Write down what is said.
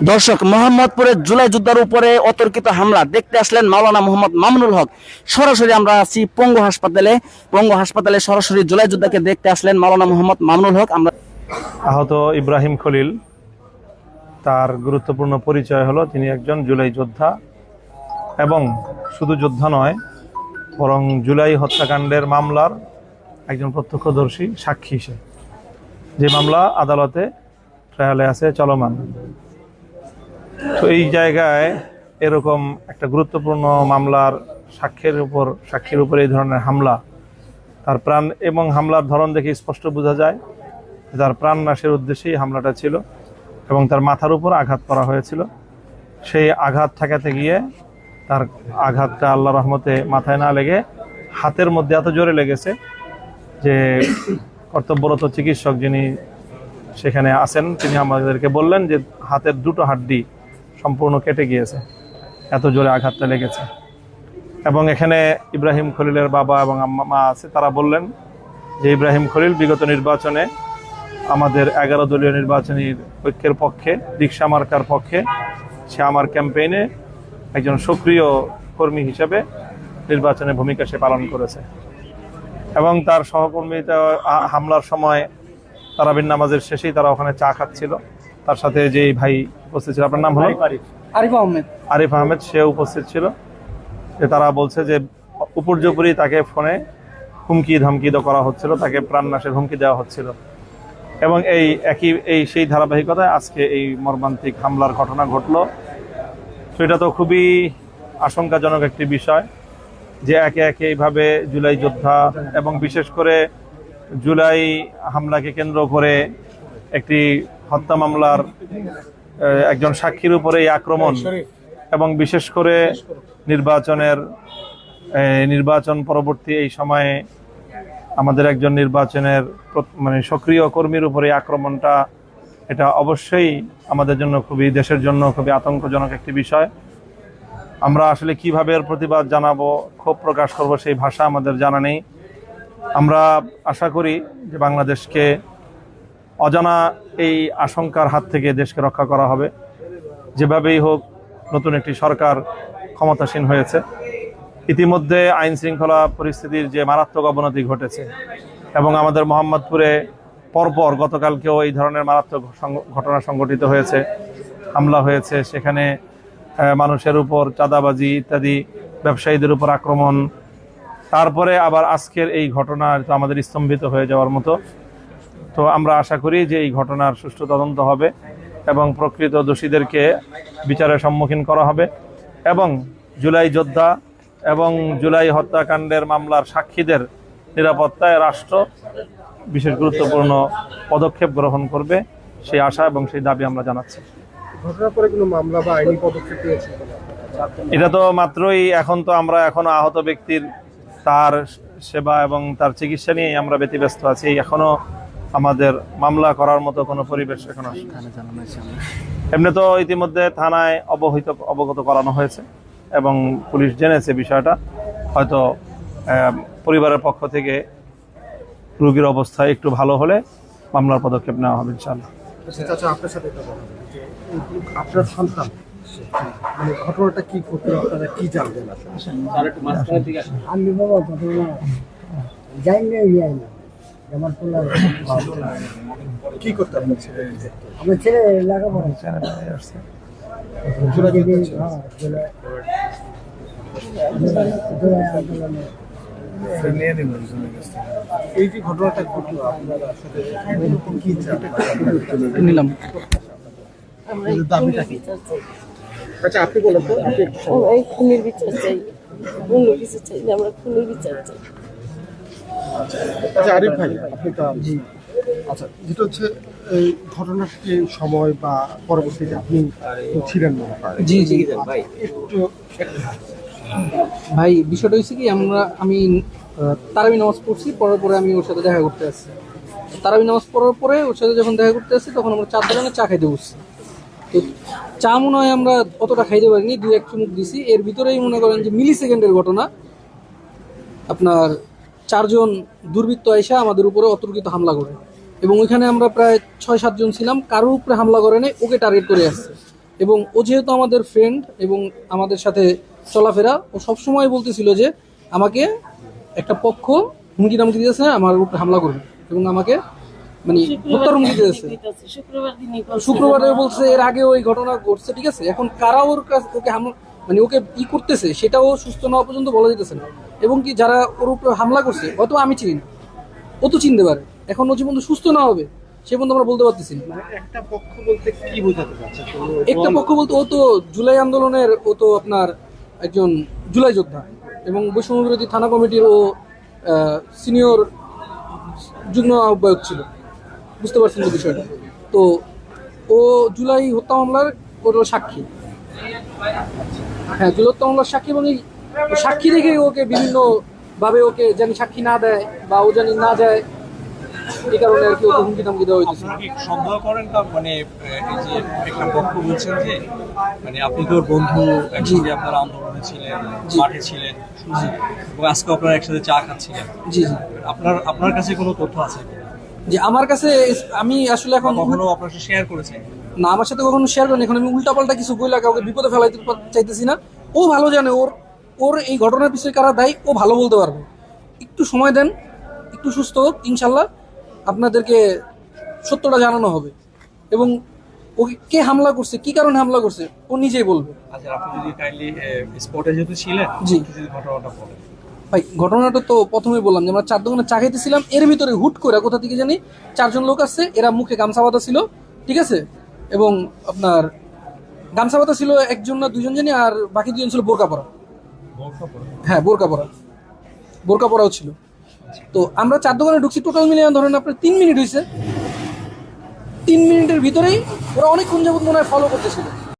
দর্শক, মোহাম্মদপুরের জুলাই যোদ্ধার উপরে অতর্কিত হামলা দেখতে আসলেন মাওলানা মোহাম্মদ মামুনুল হক। সরাসরি আমরা আছি পঙ্গু হাসপাতালে সরাসরি জুলাই যোদ্ধাকে দেখতে আসলেন মাওলানা মোহাম্মদ মামুনুল হক। আমরা আহত ইব্রাহিম খলিল, তার গুরুত্বপূর্ণ পরিচয় হলো তিনি একজন জুলাই যোদ্ধা এবং শুধু যোদ্ধা নয়, বরং জুলাই হত্যাকাণ্ডের মামলার একজন প্রত্যক্ষদর্শী সাক্ষী হিসেবে, যে মামলা আদালতে ট্রায়ালে আছে, চলমান। তো এই জায়গায় এরকম একটা গুরুত্বপূর্ণ মামলার সাক্ষীর উপর এই ধরনের হামলা, তার প্রাণ এবং হামলার ধরন দেখে স্পষ্ট বোঝা যায় যে তার প্রাণ নাশের উদ্দেশ্যেই হামলাটা ছিল এবং তার মাথার উপর আঘাত করা হয়েছিল। সেই আঘাত ঠেকাতে গিয়ে তার আঘাতটা আল্লাহ রহমতে মাথায় না লেগে হাতের মধ্যে এত জোরে লেগেছে যে কর্তব্যরত চিকিৎসক যিনি সেখানে আছেন তিনি আমাদেরকে বললেন যে হাতের দুটো হাড্ডি সম্পূর্ণ কেটে গিয়েছে, এত জোরে আঘাতটা লেগেছে। এবং এখানে ইব্রাহিম খলিলের বাবা এবং মা আছে, তারা বললেন যে ইব্রাহিম খলিল বিগত নির্বাচনে আমাদের 11 দলীয় নির্বাচনী ঐক্যের পক্ষে, রিকশা মার্কার পক্ষে, সে আমার ক্যাম্পেইনে একজন সক্রিয় কর্মী হিসেবে নির্বাচনে ভূমিকা সে পালন করেছে। এবং তার সহকর্মীরা হামলার সময় তারাবির নামাজের শেষেই তারা ওখানে চা খাচ্ছিল, তার সাথে যেই ভাই উপস্থিত ছিল, আপনার নাম হলো আরিফ আহমেদ, সে উপস্থিত ছিল। যে তারা বলছে যে উপর্যুপরি তাকে ফোনে হুমকি ধমকি করা হচ্ছিল, তাকে প্রাণনাশের হুমকি দেওয়া হচ্ছিল। এবং সেই ধারাবাহিকতায় আজকে এই মর্মান্তিক হামলার ঘটনা ঘটলো। তো এটা তো খুবই আশঙ্কাজনক একটি বিষয় যে একে একে এইভাবে জুলাই যোদ্ধা এবং বিশেষ করে জুলাই হামলাকে কেন্দ্র করে একটি হত্যা মামলার একজন সাক্ষীর উপরে এই আক্রমণ, এবং বিশেষ করে নির্বাচন পরবর্তী এই সময়ে আমাদের একজন নির্বাচনের সক্রিয় কর্মীর উপরে আক্রমণটা, এটা অবশ্যই আমাদের জন্য দেশের জন্য খুবই আতঙ্কজনক একটি বিষয়। আমরা আসলে কিভাবে এর প্রতিবাদ জানাবো, ক্ষোভ প্রকাশ করব, সেই ভাষা আমাদের জানা নেই। আমরা আশা করি যে বাংলাদেশকে অজানা এই আশঙ্কার হাত থেকে দেশকে রক্ষা করা হবে। যেভাবেই হোক নতুন একটি সরকার ক্ষমতাসীন হয়েছে, ইতিমধ্যে আইন শৃঙ্খলা পরিস্থিতির যে মারাত্মক অবনতি ঘটেছে এবং আমাদের মোহাম্মদপুরে পরপর গতকালকেও এই ধরনের মারাত্মক ঘটনা সংঘটিত হয়েছে, হামলা হয়েছে, সেখানে মানুষের উপর চাঁদাবাজি ইত্যাদি, ব্যবসায়ীদের উপর আক্রমণ, তারপরে আবার আজকের এই ঘটনা তো আমাদের স্তম্ভিত হয়ে যাওয়ার মতো। তো আমরা আশা করি যে এই ঘটনার সুষ্ঠু তদন্ত হবে এবং প্রকৃত দোষীদেরকে বিচারের সম্মুখীন করা হবে এবং জুলাই যোদ্ধা এবং জুলাই হত্যাকাণ্ডের মামলার সাক্ষীদের নিরাপত্তায় রাষ্ট্র বিশেষ গুরুত্বপূর্ণ পদক্ষেপ গ্রহণ করবে, সেই আশা এবং সেই দাবি আমরা জানাচ্ছি। ঘটনার পরে কোনো মামলা বা আইনি পদক্ষেপ নিয়েছে? এটা তো মাত্রই, আমরা এখনো আহত ব্যক্তির তার সেবা এবং তার চিকিৎসা নিয়ে আমরা ব্যতিব্যস্ত আছি। এখনো আমাদের মামলা করার মতো কোনো পরিবেশ এখনো এমনি তো ইতিমধ্যে থানায় অবগত করানো হয়েছে এবং পুলিশ জেনেছে বিষয়টা। হয়তো পরিবারের পক্ষ থেকে রোগীর অবস্থা একটু ভালো হলে মামলার পদক্ষেপ নেওয়া হবে ইনশাআল্লাহ। আপনার সাথে আপনার সন্তান ঘটনাটা কি করতে, আপনারা কি জানবেন? আমি বাবা ঘটনা যাই না কি করতে আপনার ছেলে? আমার ছেলে লেখাপড়া এই যে ঘটনাটা ঘটলো আপনারা সাথে কি নিলাম দাবিটা কি? আচ্ছা আপনি বলেন তো, খুনের বিচার চাই, অন্য কিছু চাই না, আমরা খুনের বিচার চাই। আচ্ছা আরিফ ভাই, আপনি তো আচ্ছা, যেটা হচ্ছে এই ঘটনার যে সময় বা পরবর্তীতে আপনি ছিলেন না? জি ভাই, একটু ভাই বিষয়টা হয়েছে কি, আমি তারাবি নামাজ পড়ছি, পড়ার পরে আমি ওর সাথে দেখা করতে আসছি। তারাবি নামাজ পড়ার পরে ওর সাথে যখন দেখা করতে আসছি তখন আমরা 4 ধরনের চা খাইতে বসছি। তো চা মনে হয় আমরা অতটা খাইতে পারিনি, 2-1 চুমুক দিছি। এর ভিতরেই মনে করেন যে মিলি সেকেন্ডের ঘটনা, আপনার 4 জন দুর্বৃত্ত আইসা আমাদের উপরে অতর্কিত হামলা করে এবং ওইখানে আমরা প্রায় 6-7 জন ছিলাম। কারোর উপরে হামলা করে নেই, ওকে টার্গেট করে আসছে। এবং ও যেহেতু আমাদের ফ্রেন্ড এবং আমাদের সাথে চলাফেরা, ও সবসময় বলতেছিল যে আমাকে একটা পক্ষ হুমকি দামকি দিয়েছে আমার উপরে হামলা করবে এবং আমাকে মানে হত্যার হুমকি দিয়েছে। শুক্রবার দিনই শুক্রবারে বলছে, এর আগে ওই ঘটনা ঘটছে, ঠিক আছে। এখন কারা ওর কাছে ওকে হামলা মানে ওকে করতেছে সেটাও সুস্থ না হওয়া পর্যন্ত বলা যেতেছে না। এবং কি যারা ওর উপরে হামলা করছে হয়তো আমি চিনি না, ও তো চিনতে পারে। এখন ও যে পর্যন্ত সুস্থ না হবে সে পর্যন্ত আমরা বলতে পারতেছি না। মানে একটা পক্ষ বলতে কি বোঝাতে চাচ্ছে? একটা পক্ষ বলতে ও তো জুলাই আন্দোলনের, ও তো আপনার একজন জুলাই যোদ্ধা এবং বৈষম্য বিরোধী থানা কমিটির ও সিনিয়র যুগ্ম আহ্বায়ক ছিল, বুঝতে পারছেন তো বিষয়টা। তো ও জুলাই হত্যা মামলার ওর সাক্ষী, হ্যাঁ জুলাই হত্যা মামলার সাক্ষী। এবং এই সাক্ষী রেখে ওকে বিভিন্ন ভাবে ওকে জানি সাক্ষী না দেয় বা ও জানি না যায়, এই কারণে আর কি ওকে হুমকি দামকি দেওয়া হইতেছে। আপনারা কি সন্দেহ করেন না, মানে এই যে একটা পক্ষ বলছেন যে মানে আপনি তো ওর বন্ধু, একসাথে আপনারা আন্দোলনে ছিলেন, মাঠে ছিলেন, এবং আজকে আপনারা একসাথে চা খাচ্ছিলেন, জি জি, আপনার কাছে কোনো তথ্য আছে কি? যে আমার কাছে আমি আসলে এখন কখনো আপনার সাথে শেয়ার করেছেন? না, আমার সাথে কখনো শেয়ার করেন। এখন আমি উল্টাপাল্টা কিছু বইলা কাউকে বিপদে ফেলাইতে চাইতেছি না। ও ভালো জানে ওর এই ঘটনার পিছনে কারা দায়ী, ও ভালো বলতে পারবে। একটু সময় দেন, একটু সুস্থ হোক, ইনশাল্লাহ আপনাদেরকে সত্যটা জানানো হবে। এবং ওকে কে হামলা করছে, কি কারণে হামলা করছে, ও নিজেই বলবে। আচ্ছা, আপনি যদি কাইন্ডলি স্পটে যেহেতু ছিলেন, জি। একটু যদি ঘটনাটা বলেন। ভাই ঘটনাটা তো প্রথমেই বললাম যে আমরা চার দোকানে চা খেতেছিলাম, এর ভিতরে হুট করে কোথা থেকে জানি 4 জন লোক আসছে, এরা মুখে গামছা বাঁধা ছিল, ঠিক আছে। এবং আপনার গামছা বাঁধা ছিল একজন না দুজন জানি, আর বাকি 2জন ছিল বোরকা পরা। হ্যাঁ বোরকা পরাও ছিল। তো আমরা 4 দোকানে ঢুকছি, টোটাল মিলিয়ে ধরেন আপনার 3 মিনিট হয়েছে। 3 মিনিটের ভিতরেই ওরা অনেকক্ষণ যাবত মনে হয় ফলো করতেছিল।